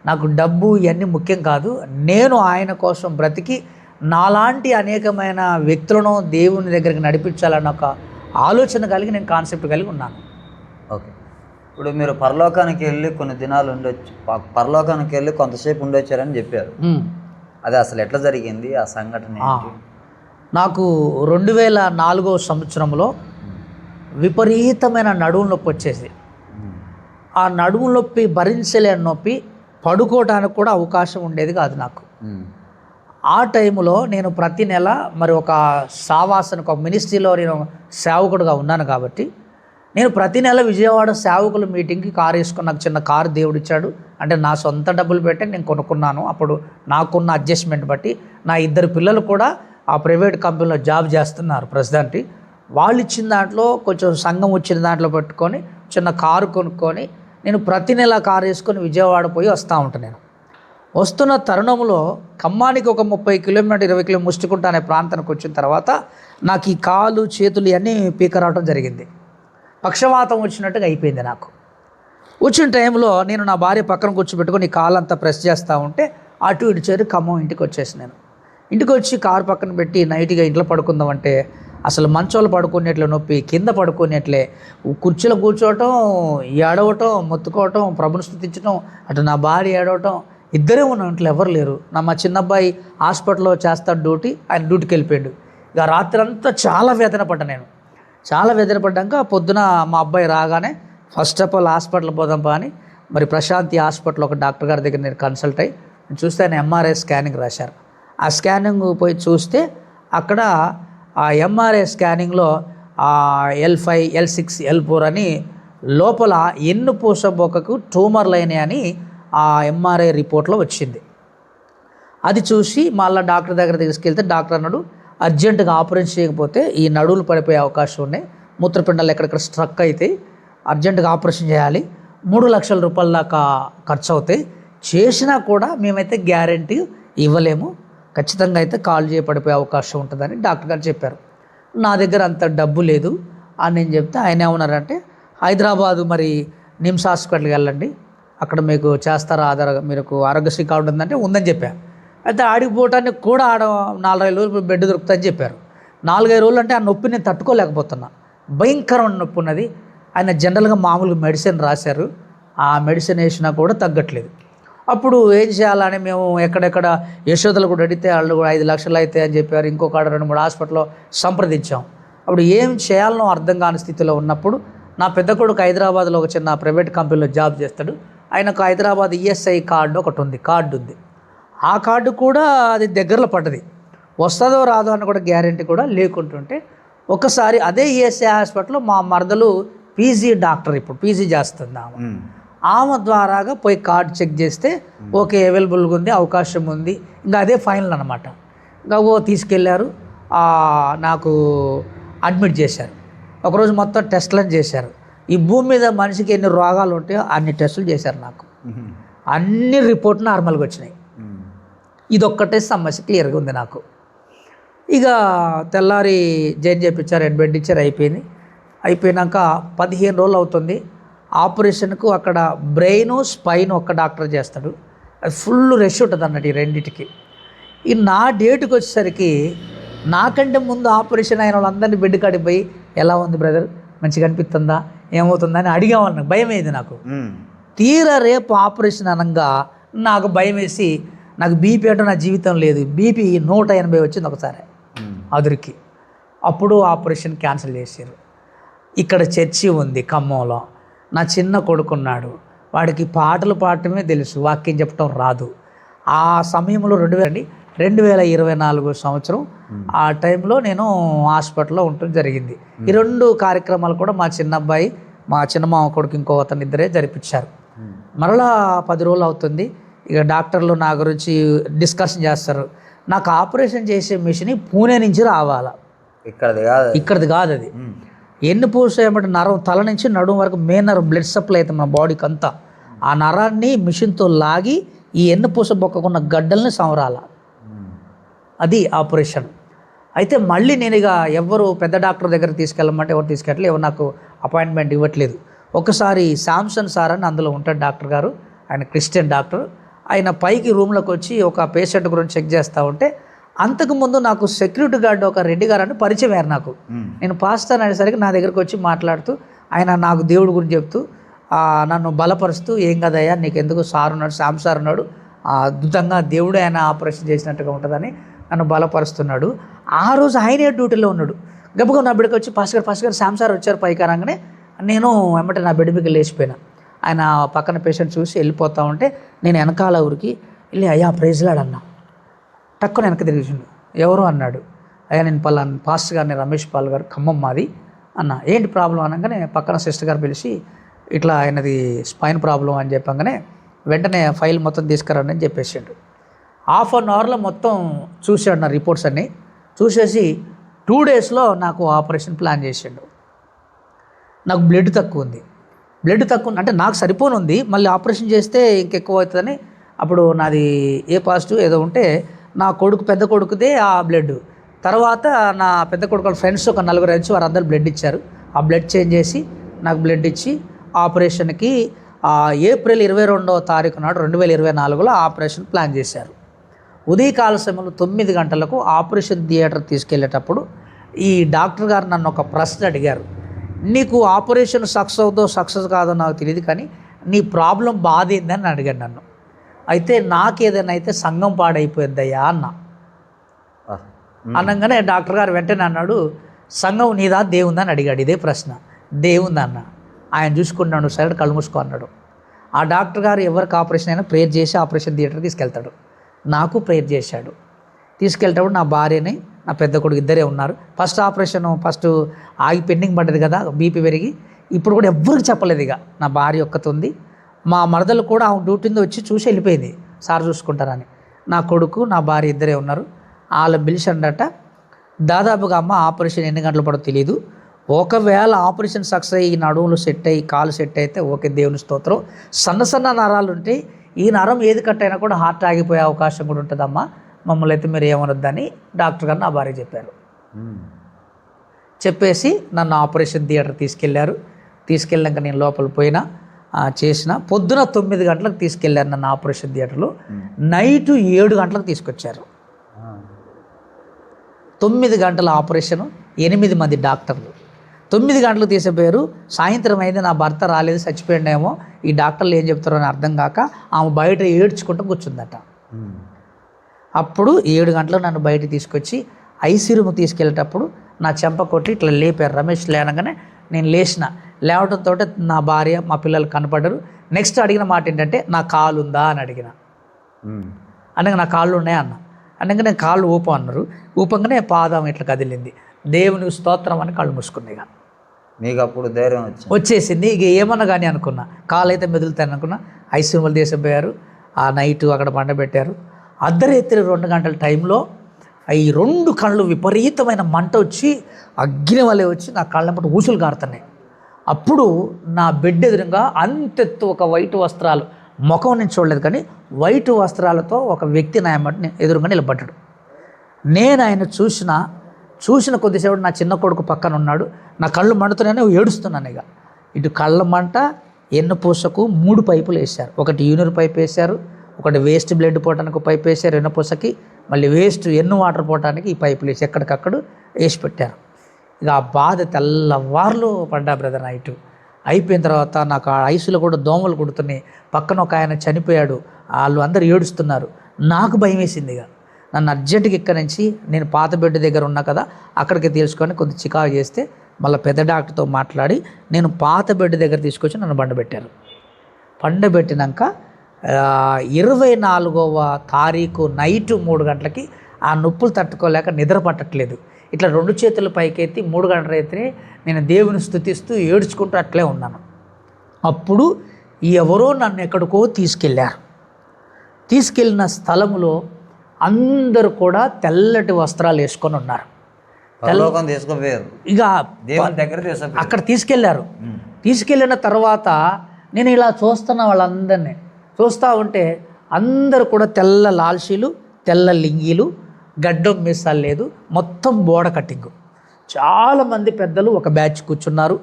నాకు డబ్బు ఇవన్నీ ముఖ్యం కాదు, నేను ఆయన కోసం బ్రతికి నాలాంటి అనేకమైన వ్యక్తులను దేవుని దగ్గరికి నడిపించాలన్న ఒక ఆలోచన కలిగి నేను కాన్సెప్ట్ కలిగి ఉన్నాను. ఓకే, ఇప్పుడు మీరు పరలోకానికి వెళ్ళి కొన్ని దినాలు ఉండొచ్చు, పరలోకానికి వెళ్ళి కొంతసేపు ఉండొచ్చారని చెప్పారు. అది అసలు ఎట్లా జరిగింది ఆ సంఘటన? నాకు 2004 సంవత్సరంలో విపరీతమైన నడుము నొప్పి వచ్చేసి, ఆ నడుము నొప్పి భరించలేని నొప్పి, పడుకోవడానికి కూడా అవకాశం ఉండేది కాదు నాకు. ఆ టైంలో నేను ప్రతి నెల మరి ఒక సావాసనకు ఒక మినిస్ట్రీలో నేను సేవకుడుగా ఉన్నాను కాబట్టి నేను ప్రతి నెల విజయవాడ సేవకుల మీటింగ్కి కారు వేసుకుని, నాకు చిన్న కారు దేవుడు ఇచ్చాడు. అంటే నా సొంత డబ్బులు పెట్టి నేను కొనుక్కున్నాను. అప్పుడు నాకున్న అడ్జస్ట్మెంట్ బట్టి నా 2 పిల్లలు కూడా ఆ ప్రైవేట్ కంపెనీలో జాబ్ చేస్తున్నారు ప్రెసిడెంట్. వాళ్ళు ఇచ్చిన దాంట్లో కొంచెం సంఘం వచ్చిన దాంట్లో పెట్టుకొని చిన్న కారు కొనుక్కొని నేను ప్రతి నెల కారు వేసుకొని విజయవాడ పోయి వస్తూ ఉంటాను. నేను వస్తున్న తరుణంలో ఖమ్మానికి ఒక 30 కిలోమీటర్ 20 కిలోమీటర్ ముష్టికుంట అనే ప్రాంతానికి వచ్చిన తర్వాత నాకు ఈ కాలు చేతులు ఇవన్నీ పీక రావడం జరిగింది. పక్షవాతం వచ్చినట్టుగా అయిపోయింది నాకు. వచ్చిన టైంలో నేను నా భార్య పక్కన కూర్చోబెట్టుకొని ఈ కాలు అంతా ప్రెస్ చేస్తూ ఉంటే అటు ఇటు చేరి ఖమ్మం ఇంటికి వచ్చేసి నేను ఇంటికి వచ్చి కారు పక్కన పెట్టి నైట్గా ఇంట్లో పడుకుందామంటే అసలు మంచోళ్ళు పడుకునేట్లే నొప్పి, కింద పడుకునేట్లే, కుర్చీలో కూర్చోవటం, ఏడవటం, మొత్తుకోవటం, ప్రభుని స్తుతించడం, అటు నా భార్య ఏడవటం, ఇద్దరే ఉన్నాం, ఇంట్లో ఎవరు లేరు. మా చిన్నబ్బాయి హాస్పిటల్లో చేస్తాడు డ్యూటీ, ఆయన డ్యూటీకి వెళ్ళిపోయాడు. ఇక రాత్రి అంతా చాలా వేదన పడ్డా నేను. చాలా వేదన పడ్డాక పొద్దున మా అబ్బాయి రాగానే ఫస్ట్ ఆఫ్ ఆల్ హాస్పిటల్ పోదాంపా అని మరి ప్రశాంతి హాస్పిటల్ ఒక డాక్టర్ గారి దగ్గర నేను కన్సల్ట్ అయ్యి చూస్తే ఆయన ఎంఆర్ఐ స్కానింగ్ రాశారు. ఆ స్కానింగ్ పోయి చూస్తే అక్కడ ఆ ఎంఆర్ఐ స్కానింగ్లో L5, L6, L4 అని లోపల ఎన్నుపూసబొక్కకు ట్యూమర్లు అయినాయని ఆ ఎంఆర్ఐ రిపోర్ట్లో వచ్చింది. అది చూసి మళ్ళీ డాక్టర్ దగ్గర తీసుకెళ్తే డాక్టర్ అన్నాడు, అర్జెంటుగా ఆపరేషన్ చేయకపోతే ఈ నడువులు పడిపోయే అవకాశం ఉన్నాయి, మూత్రపిండాలు ఎక్కడెక్కడ స్ట్రక్ అయితే అర్జెంటుగా ఆపరేషన్ చేయాలి, 3 లక్షల రూపాయల దాకా ఖర్చు అవుతాయి, చేసినా కూడా మేమైతే గ్యారంటీ ఇవ్వలేము, ఖచ్చితంగా అయితే కాలు చేయబడిపోయే అవకాశం ఉంటుందని డాక్టర్ గారు చెప్పారు. నా దగ్గర అంత డబ్బు లేదు అని నేను చెప్తే ఆయన ఏమన్నారంటే, హైదరాబాదు మరి నిమ్స్ హాస్పిటల్కి వెళ్ళండి, అక్కడ మీకు చేస్తారా, మీకు ఆరోగ్యశ్రీ కార్డు ఉందంటే ఉందని చెప్పారు. అయితే ఆడిపోవటానికి కూడా 4-5 రోజులు బెడ్ దొరుకుతుందని చెప్పారు. 4-5 రోజులు అంటే ఆ నొప్పి నేను తట్టుకోలేకపోతున్నా, భయంకరమైన నొప్పి ఉన్నది. ఆయన జనరల్గా మామూలుగా మెడిసిన్ రాశారు, ఆ మెడిసిన్ వేసినా కూడా తగ్గట్లేదు. అప్పుడు ఏం చేయాలని మేము ఎక్కడెక్కడ యశోదలు కూడా అడిగితే వాళ్ళు కూడా 5 లక్షలు అయితే అని చెప్పారు. ఇంకొక 2-3 హాస్పిటల్లో సంప్రదించాం. అప్పుడు ఏం చేయాలనో అర్థం కాని స్థితిలో ఉన్నప్పుడు నా పెద్ద కొడుకు హైదరాబాద్లో ఒక చిన్న ప్రైవేట్ కంపెనీలో జాబ్ చేస్తాడు. ఆయనకు హైదరాబాద్ ESI కార్డు ఒకటి ఉంది, కార్డు ఉంది. ఆ కార్డు కూడా అది దగ్గరలో పడ్డది, వస్తుందో రాదో అని కూడా గ్యారెంటీ కూడా లేకుంటుంటే ఒకసారి అదే ESI హాస్పిటల్లో మా మరదలు PG డాక్టర్, ఇప్పుడు PG చేస్తుంది ఆమె ద్వారాగా పోయి కార్డు చెక్ చేస్తే ఓకే అవైలబుల్గా ఉంది, అవకాశం ఉంది, ఇంకా అదే ఫైనల్ అనమాట. ఇంకా తీసుకెళ్ళారు, నాకు అడ్మిట్ చేశారు. ఒకరోజు మొత్తం టెస్టులను చేశారు. ఈ భూమి మీద మనిషికి ఎన్ని రోగాలు ఉంటాయో అన్ని టెస్టులు చేశారు. నాకు అన్ని రిపోర్ట్లు నార్మల్గా వచ్చినాయి. ఇదొక్కటే సమస్య క్లియర్గా ఉంది నాకు. ఇక తెల్లారి జైన్ చేయించారు, బెడ్ ఇచ్చారు, అయిపోయింది. అయిపోయినాక 15 రోజులు అవుతుంది. ఆపరేషన్కు అక్కడ బ్రెయిన్ స్పైన్ ఒక్క డాక్టర్ చేస్తాడు. అది ఫుల్ రష్ ఉంటుంది అన్నట్టు ఈ రెండింటికి. ఈ నా డేట్కి వచ్చేసరికి నాకంటే ముందు ఆపరేషన్ అయిన వాళ్ళందరినీ బెడ్ కాడికి పోయి ఎలా ఉంది బ్రదర్, మంచిగా అనిపిస్తుందా, ఏమవుతుందని అడిగామన్న భయం అయింది నాకు. తీరా రేపు ఆపరేషన్ అనగా నాకు భయం వేసి నాకు బీపీ అంటే నా జీవితం లేదు, బీపీ 180 వచ్చింది ఒకసారి అదురికి. అప్పుడు ఆపరేషన్ క్యాన్సిల్ చేశారు. ఇక్కడ చర్చి ఉంది ఖమ్మంలో. నా చిన్న కొడుకున్నాడు, వాడికి పాటలు పాడటమే తెలుసు, వాక్యం చెప్పడం రాదు. ఆ సమయంలో 2024 సంవత్సరం ఆ టైంలో నేను హాస్పిటల్లో ఉండటం జరిగింది. ఈ 2 కార్యక్రమాలు కూడా మా చిన్న అబ్బాయి, మా చిన్నమామ కొడుకు ఇంకో అతను ఇద్దరే జరిపించారు. మరలా 10 రోజులు అవుతుంది. ఇక డాక్టర్లు నా గురించి డిస్కషన్ చేస్తారు. నాకు ఆపరేషన్ చేసే మిషన్ పూణే నుంచి రావాలా, ఇక్కడిది కాదు అది. ఎన్నుపూస ఏమంటే నరం తల నుంచి నడుము వరకు మెయిన్ నరం బ్లడ్ సప్లై అవుతుంది మన బాడీకి అంతా. ఆ నరాన్ని మిషన్తో లాగి ఈ ఎన్నుపూస బొక్కకున్న గడ్డల్ని సంవరాల, అది ఆపరేషన్. అయితే మళ్ళీ నేను ఇక ఎవరు పెద్ద డాక్టర్ దగ్గరికి తీసుకెళ్ళమంటే ఎవరు తీసుకెళ్ళలేదు, ఎవరు నాకు అపాయింట్మెంట్ ఇవ్వట్లేదు. ఒకసారి శాంసన్ సార్ అని అందులో ఉంటాడు డాక్టర్ గారు, ఆయన క్రిస్టియన్ డాక్టర్. ఆయన పైకి రూమ్లోకి వచ్చి ఒక పేషెంట్ గురించి చెక్ చేస్తూ ఉంటే అంతకుముందు నాకు సెక్యూరిటీ గార్డు ఒక రెడ్డి గారు అని పరిచయం అయ్యారు నాకు. నేను పాస్టర్ అనేసరికి నా దగ్గరికి వచ్చి మాట్లాడుతూ ఆయన నాకు దేవుడి గురించి చెప్తూ నన్ను బలపరుస్తూ, ఏం కదయ్యా నీకెందుకు, సార్ ఉన్నాడు, శామ్ సార్ ఉన్నాడు, అద్భుతంగా దేవుడే ఆయన ఆపరేషన్ చేసినట్టుగా ఉంటుందని నన్ను బలపరుస్తున్నాడు. ఆ రోజు ఆయనే డ్యూటీలో ఉన్నాడు. గబగబా నా బిడ్డకి వచ్చి పాస్టర్ గారు శామ్ సార్ వచ్చారు పైకి అనగానే నేను ఏమంటే నా బిడ్డ మీకు లేచిపోయినా. ఆయన పక్కన పేషెంట్ చూసి వెళ్ళిపోతా ఉంటే నేను వెనకాల ఊరికి వెళ్ళి అయ్యా ప్రైజ్లాడన్నా. టక్కున వెనక తిరిగిసిండు. ఎవరు అన్నాడు. అయ్యా నేను పాస్టర్ గారిని, రమేష్ పాల్ గారు, ఖమ్మం మాది అన్న. ఏంటి ప్రాబ్లం అనగానే పక్కన సిస్టర్ గారు పిలిచి ఇట్లా ఆయనది స్పైన్ ప్రాబ్లం అని చెప్పగానే వెంటనే ఫైల్ మొత్తం తీసుకురండి అని చెప్పేసిండు. 1/2 అవర్లో మొత్తం చూశాడు నా రిపోర్ట్స్ అన్నీ. చూసేసి 2 డేస్లో నాకు ఆపరేషన్ ప్లాన్ చేసిండు. నాకు బ్లడ్ తక్కువ ఉంది, అంటే నాకు సరిపోనుంది, మళ్ళీ ఆపరేషన్ చేస్తే ఇంకెక్కువ అవుతుందని. అప్పుడు నాది ఏ పాజిటివ్ ఏదో ఉంటే నా కొడుకు పెద్ద కొడుకుదే ఆ బ్లడ్. తర్వాత నా పెద్ద కొడుకు ఫ్రెండ్స్ ఒక 4 వచ్చి వారందరూ బ్లడ్ ఇచ్చారు. ఆ బ్లడ్ చేంజ్ చేసి నాకు బ్లడ్ ఇచ్చి ఆపరేషన్కి ఏప్రిల్ 22వ తారీఖు నాడు 2024లో ఆపరేషన్ ప్లాన్ చేశారు. ఉదయకాల సమయంలో 9 గంటలకు ఆపరేషన్ థియేటర్ తీసుకెళ్ళేటప్పుడు ఈ డాక్టర్ గారు నన్ను ఒక ప్రశ్న అడిగారు. నీకు ఆపరేషన్ సక్సెస్ కాదో నాకు తెలియదు, కానీ నీ ప్రాబ్లం బాధ ఏందని అడిగాడు నన్ను. అయితే నాకేదైనా అయితే సంఘం పాడైపోయిద్దయ్యా అనగానే డాక్టర్ గారు వెంటనే అన్నాడు, సంఘం నీదా దేవుందని అడిగాడు. ఇదే ప్రశ్న, దేవుంది అన్న. ఆయన చూసుకున్నాడు, సరే కళ్ళు మూసుకో అన్నాడు. ఆ డాక్టర్ గారు ఎవరికి ఆపరేషన్ అయినా ప్రేయర్ చేసి ఆపరేషన్ థియేటర్ తీసుకెళ్తాడు. నాకు ప్రేయర్ చేశాడు. తీసుకెళ్తాడు నా భార్యని, నా పెద్ద కొడుకు ఇద్దరే ఉన్నారు. ఫస్ట్ ఆగి పెండింగ్ పడ్డది కదా, బీపీ పెరిగి. ఇప్పుడు కూడా ఎవ్వరికి చెప్పలేదు. ఇక నా భార్య ఒక్కతుంది. మా మరదలు కూడా ఆమె డ్యూటీని వచ్చి చూసి వెళ్ళిపోయింది, సార్ చూసుకుంటారని. నా కొడుకు నా భార్య ఇద్దరే ఉన్నారు. వాళ్ళ పిలిచిండట, దాదాపుగా అమ్మ ఆపరేషన్ ఎన్ని గంటలు పడో తెలియదు, ఒకవేళ ఆపరేషన్ సక్సెస్ అయ్యి నడువులు సెట్ అయ్యి కాలు సెట్ అయితే ఓకే, దేవుని స్తోత్రం. సన్న నరాలు ఉంటే ఈ నరం ఏది కట్ అయినా కూడా హార్ట్ ఆగిపోయే అవకాశం కూడా ఉంటుందమ్మా, మమ్మల్ని అయితే మీరు ఏమనొద్దని డాక్టర్ గారు నా భార్య చెప్పారు. చెప్పేసి నన్ను ఆపరేషన్ థియేటర్ తీసుకెళ్లారు. తీసుకెళ్ళాక నేను లోపల పోయినా చేసిన. పొద్దున 9 గంటలకు తీసుకెళ్లారు నన్ను ఆపరేషన్ థియేటర్లో. నైటు 7 గంటలకు తీసుకొచ్చారు. 9 గంటల ఆపరేషను, 8 మంది డాక్టర్లు. 9 గంటలకు తీసిపోయారు. సాయంత్రం అయింది, నా భర్త రాలేదు, చచ్చిపోయిండేమో, ఈ డాక్టర్లు ఏం చెప్తారో అని అర్థం కాక ఆమె బయట ఏడ్చుకుంటూ కూర్చుందట. అప్పుడు 7 గంటలకు నన్ను బయటకు తీసుకొచ్చి ఐసీ రూమ్కి తీసుకెళ్ళేటప్పుడు నా చెంప కొట్టి ఇట్లా లేపారు. రమేష్ లేనగానే నేను లేచిన. లేవడంతో నా భార్య మా పిల్లలు కనపడ్డారు. నెక్స్ట్ అడిగిన మాట ఏంటంటే నా కాలు ఉందా అని అడిగిన. అనగా నా కాళ్ళు ఉన్నాయా అన్న. అనగా నేను కాళ్ళు ఊపం అన్నారు. ఊపంగానే పాదం ఇట్లా కదిలింది. దేవుని స్తోత్రం అని కళ్ళు మూసుకున్నాయి. ఇక మీకు అప్పుడు ధైర్యం వచ్చేసింది. ఇక ఏమన్నా కానీ అనుకున్నా, కాలు అయితే మెదులుతాను అనుకున్నా. ఐసీయూలు తీసిపోయారు. ఆ నైటు అక్కడ పండబెట్టారు. అర్ధరాత్రి 2 గంటల టైంలో ఈ 2 కళ్ళు విపరీతమైన మంట వచ్చి అగ్ని వలె వచ్చి నా కళ్ళ మటు ఊసులు కారుతున్నాయి. అప్పుడు నా బెడ్ ఎదురుగా అంతెత్తు ఒక వైట్ వస్త్రాలు, ముఖం నుంచి చూడలేదు కానీ వైట్ వస్త్రాలతో ఒక వ్యక్తి నా ఎదురుగా నిలబడ్డాడు. నేను ఆయన చూసిన చూసిన కొద్దిసేపు నా చిన్న కొడుకు పక్కన ఉన్నాడు. నా కళ్ళు మండుతున్నానే ఏడుస్తున్నాను. ఇక ఇటు కళ్ళ మంట, ఎన్నపూసకు 3 పైపులు వేశారు. ఒకటి యూనిర్ పైప్ వేశారు, ఒకటి వేస్ట్ బ్లడ్ పోవడానికి పైప్ వేశారు ఎన్నపూసకి, మళ్ళీ వేస్ట్ వాటర్ పోవడానికి ఈ పైపులు వేసి ఎక్కడికక్కడ వేసి పెట్టారు. ఇక ఆ బాధ తెల్లవార్లు పడ్డా బ్రదర్. నైట్ అయిపోయిన తర్వాత నాకు ఆ ఐసులో కూడా దోమలు కుడుతున్నాయి. పక్కన ఒక ఆయన చనిపోయాడు, వాళ్ళు అందరూ ఏడుస్తున్నారు. నాకు భయం వేసింది. ఇక నన్ను అర్జెంటుగా ఇక్కడి నుంచి, నేను పాత బెడ్ దగ్గర ఉన్నా కదా, అక్కడికి తీసుకొని కొద్ది చికాకు చేస్తే మళ్ళీ పెద్ద డాక్టర్తో మాట్లాడి నేను పాత బెడ్ దగ్గర తీసుకొచ్చి నన్ను బండబెట్టారు. పండబెట్టినాక 24వ తారీఖు నైటు 3 గంటలకి ఆ నొప్పులు తట్టుకోలేక నిద్ర పట్టట్లేదు. ఇట్లా 2 చేతులు పైకెత్తి 3 గంటల అయితే నేను దేవుని స్తుతిస్తూ ఏడ్చుకుంటూ అట్లే ఉన్నాను. అప్పుడు ఎవరో నన్ను ఎక్కడికో తీసుకెళ్ళిన స్థలంలో అందరూ కూడా తెల్లటి వస్త్రాలు వేసుకొని ఉన్నారు. ఇక అక్కడ తీసుకెళ్లారు. తీసుకెళ్ళిన తర్వాత నేను ఇలా చూస్తున్న వాళ్ళందరినీ చూస్తూ ఉంటే అందరూ కూడా తెల్ల లాల్చీలు, తెల్ల లింగీలు, గడ్డం మీసాలు లేదు, మొత్తం బోడ కట్టింగు. చాలామంది పెద్దలు ఒక బ్యాచ్ కూర్చున్నారు.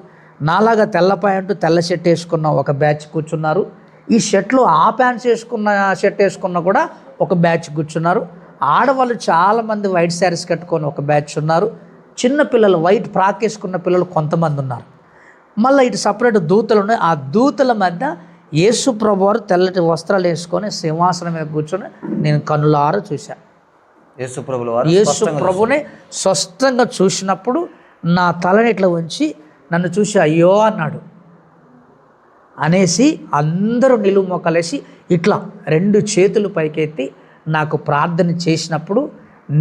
నాలాగా తెల్ల ప్యాంటు తెల్ల షర్ట్ వేసుకున్న ఒక బ్యాచ్ కూర్చున్నారు. ఈ షర్ట్లో ఆ ప్యాంట్స్ వేసుకున్న షర్ట్ వేసుకున్న కూడా ఒక బ్యాచ్ కూర్చున్నారు. ఆడవాళ్ళు చాలామంది వైట్ శారీస్ కట్టుకొని ఒక బ్యాచ్ ఉన్నారు. చిన్న పిల్లలు వైట్ ఫ్రాక్ వేసుకున్న పిల్లలు కొంతమంది ఉన్నారు. మళ్ళీ ఇటు సపరేట్ దూతలు ఉన్నాయి. ఆ దూతల మధ్య యేసు ప్రభువారు తెల్లటి వస్త్రాలు వేసుకొని సింహాసనం మీద కూర్చొని నేను కనులారా చూశాను. యేసు ప్రభునే స్పష్టంగా చూసినప్పుడు నా తలని ఇట్లా ఉంచి నన్ను చూసి అయ్యో అన్నాడు. అనేసి అందరూ నిలువు మొక్కలేసి ఇట్లా 2 చేతులు పైకెత్తి నాకు ప్రార్థన చేసినప్పుడు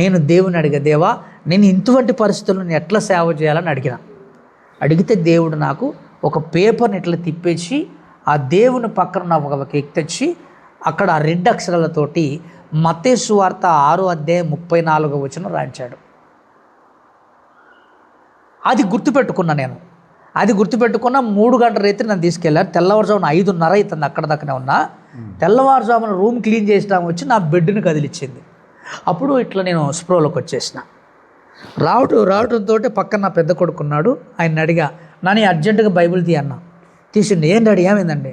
నేను దేవుని అడిగా, దేవా నేను ఇటువంటి పరిస్థితులను ఎట్లా సేవ చేయాలని అడిగితే దేవుడు నాకు ఒక పేపర్ని ఇట్లా తిప్పేసి ఆ దేవుని పక్కన ఒక కేక్ తెచ్చి అక్కడ 2 అక్షరాలతోటి మత్తయి సువార్త 6:34 రాయించాడు. అది గుర్తుపెట్టుకున్నా నేను. అది గుర్తుపెట్టుకున్న 3 గంటల రైతు నన్ను తీసుకెళ్ళారు. తెల్లవారుజామున 5:30 అవుతుంది అక్కడ దాకానే ఉన్నా. తెల్లవారుజామున రూమ్ క్లీన్ చేసడం వచ్చి నా బెడ్ని కదిలిచ్చింది. అప్పుడు ఇట్లా నేను స్ప్రోలోకి వచ్చేసిన. రావడంతో పక్కన నా పెద్ద కొడుకున్నాడు. ఆయన అడిగా, నాని అర్జెంటుగా బైబిల్ తీయన్నా. తీసిండి. ఏం డాడీ ఏమైందండి?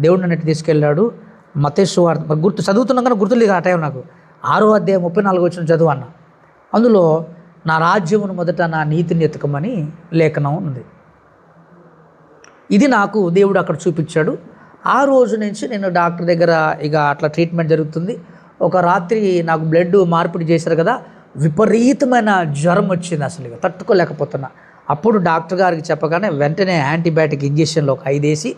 దేవుడు నన్ను ఇటు తీసుకెళ్ళాడు, మత్తయి సువార్త గుర్తు చదువుతున్నాం కానీ గుర్తులేదు ఆ టైం నాకు. 6:34 చదువు అన్న. అందులో నా రాజ్యమును మొదట నా నీతిని ఎతకమని లేఖనం ఉంది. ఇది నాకు దేవుడు అక్కడ చూపించాడు. ఆ రోజు నుంచి నేను డాక్టర్ దగ్గర ఇక అట్లా ట్రీట్మెంట్ జరుగుతుంది. ఒక రాత్రి నాకు బ్లడ్ మార్పిడి చేశారు కదా, విపరీతమైన జ్వరం వచ్చింది. అసలు ఇక తట్టుకోలేకపోతున్నా. అప్పుడు డాక్టర్ గారికి చెప్పగానే వెంటనే యాంటీబయాటిక్ ఇంజెక్షన్లో ఒక 5 వేసి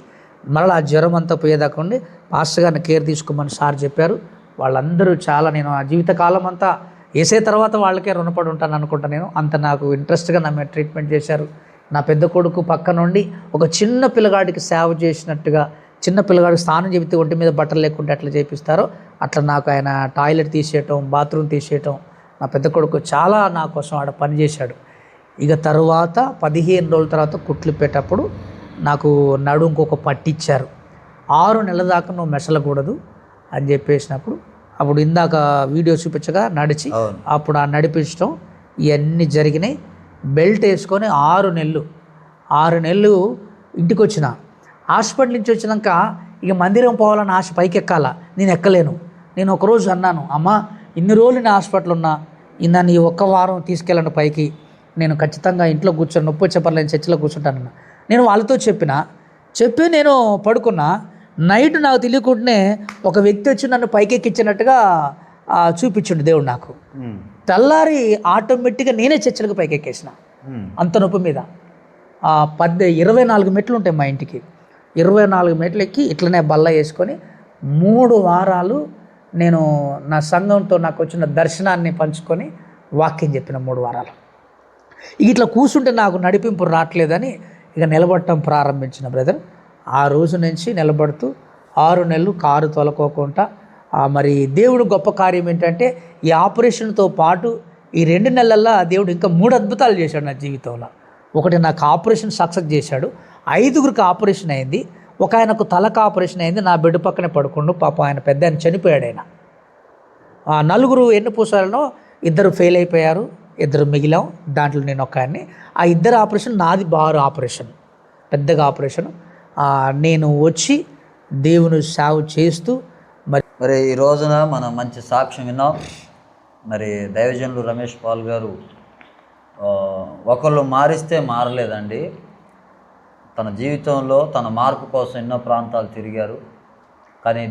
మరలా ఆ జ్వరం అంతా పోయేదాకండి పాస్టర్ గారిని కేర్ తీసుకోమని సార్ చెప్పారు. వాళ్ళందరూ చాలా, నేను ఆ జీవితకాలం అంతా వేసే తర్వాత వాళ్ళకే రుణపడి ఉంటాను అనుకుంటా. నేను అంత నాకు ఇంట్రెస్ట్గా నా మీద ట్రీట్మెంట్ చేశారు. నా పెద్ద కొడుకు పక్క నుండి ఒక చిన్న పిల్లగాడికి సేవ చేసినట్టుగా, చిన్న పిల్లగాడికి స్నానం చెబితే ఒంటి మీద బట్టలు లేకుంటే ఎట్లా చేపిస్తారో అట్లా నాకు ఆయన టాయిలెట్ తీసేయటం, బాత్రూమ్ తీసేయటం, నా పెద్ద కొడుకు చాలా నా కోసం ఆడ పనిచేశాడు. ఇక తర్వాత 15 రోజుల తర్వాత కుట్లు పెట్టేటప్పుడు నాకు నడుంకు ఒక పట్టిచ్చారు. 6 నెలల దాకా నువ్వు మెసలకూడదు అని చెప్పేసినప్పుడు అప్పుడు ఇందాక వీడియో చూపించగా నడిచి అప్పుడు ఆ నడిపించడం ఇవన్నీ జరిగినాయి. బెల్ట్ వేసుకొని 6 నెలలు ఇంటికి వచ్చిన. హాస్పిటల్ నుంచి వచ్చినాక ఇక మందిరం పోవాలని ఆశ పైకి ఎక్కాలా, నేను ఎక్కలేను. నేను ఒకరోజు అన్నాను, అమ్మ ఇన్ని రోజులు నేను హాస్పిటల్ ఉన్నా, నన్ను ఈ 1 వారం తీసుకెళ్ళండి పైకి, నేను ఖచ్చితంగా ఇంట్లో కూర్చొని నొప్పి చెప్పలేని చర్చిలో కూర్చుంటానన్నా. నేను వాళ్ళతో చెప్పి నేను పడుకున్నా. నైట్ నాకు తెలియకుండానే ఒక వ్యక్తి వచ్చి నన్ను పైకెక్కించినట్టుగా చూపించిండు దేవుడు నాకు. తెల్లారి ఆటోమేటిక్గా నేనే చర్చలకు పైకెక్కేసిన అంత నొప్పి మీద. 24 మెట్లు ఉంటాయి మా ఇంటికి. 24 మెట్లు ఎక్కి ఇట్లనే బల్ల వేసుకొని 3 వారాలు నేను నా సంఘంతో నాకు వచ్చిన దర్శనాన్ని పంచుకొని వాక్యం చెప్పిన 3 వారాలు. ఇట్లా కూర్చుంటే నాకు నడిపింపు రావట్లేదని ఇక నిలబడటం ప్రారంభించిన బ్రదర్. ఆ రోజు నుంచి నిలబడుతూ 6 నెలలు కారు తొలకోకుండా. మరి దేవుడు గొప్ప కార్యం ఏంటంటే ఈ ఆపరేషన్తో పాటు ఈ 2 నెలల్లో దేవుడు ఇంకా 3 అద్భుతాలు చేశాడు నా జీవితంలో. ఒకటి, నాకు ఆపరేషన్ సక్సెస్ చేశాడు. 5గురికి ఆపరేషన్ అయింది. ఒక ఆయనకు తలకు ఆపరేషన్ అయింది, నా బెడ్ పక్కనే పడుకుండు. పాపం ఆయన పెద్ద ఆయన చనిపోయాడు. ఆయన 4 ఎన్నుపూసాలలో 2 ఫెయిల్ అయిపోయారు, ఇద్దరు మిగిలాం. దాంట్లో నేను ఒక్కడిని. ఆ ఇద్దరు ఆపరేషన్ నాది బారు ఆపరేషన్, పెద్దగా ఆపరేషన్. నేను వచ్చి దేవుని సేవ చేస్తూ మరి ఈ రోజున మనం మంచి సాక్ష్యం విన్నాం. మరి దైవజనులు రమేష్ పాల్ గారు ఒకళ్ళు మారిస్తే మారలేదండి. తన జీవితంలో తన మార్పు కోసం ఎన్నో ప్రాంతాలు తిరిగారు. కానీ